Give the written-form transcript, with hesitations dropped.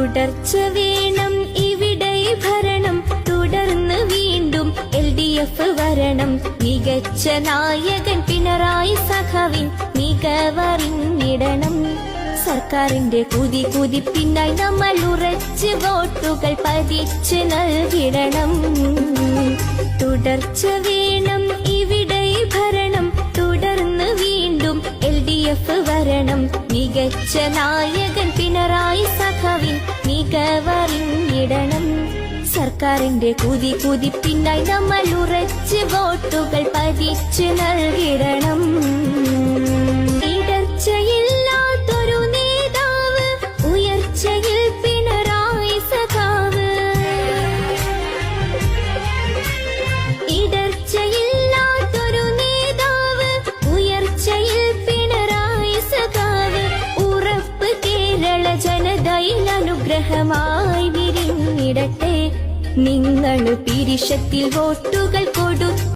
തുടർച്ച വേണം ഇവിടെ ഭരണം, തുടർന്ന് വീണ്ടും LDF വരണം. മികച്ച നായകൻ പിണറായി സഖാവിൻ മികവറിഞ്ഞിടണം. സർക്കാരിന്റെ കുതിപ്പിന്നായി നമ്മൾ ഉറച്ച് വോട്ടുകൾ പതിച്ച് നൽകിടണം. തുടർച്ച വേണം ഇവിടെ ഭരണം, തുടർന്ന് വീണ്ടും LDF വരണം. മികച്ച നായകൻ പിണറായി സഖാവിൻ മികവറിഞ്ഞിടണം. സർക്കാരിന്റെ കുതിപ്പിന്നായി നമ്മൾ ഉറച്ച് വോട്ടുകൾ പതിച്ച് നൽകിടണം. ഇടർച്ചയില്ലാത്തൊരു നേതാവ്, ഉയർച്ചയിൽ പിണറായി സഖാവ്. ഇടർച്ചയില്ലാത്തൊരു നേതാവ്, ഉയർച്ചയിൽ പിണറായി സഖാവ്. ഉറപ്പ് കേരള ജനതയിൽ അനുഗ്രഹമായി വിരിഞ്ഞിടട്ടെ. നിങ്ങൾ പിരിശത്തിൽ വോട്ടുകൾ കൊടുത്തു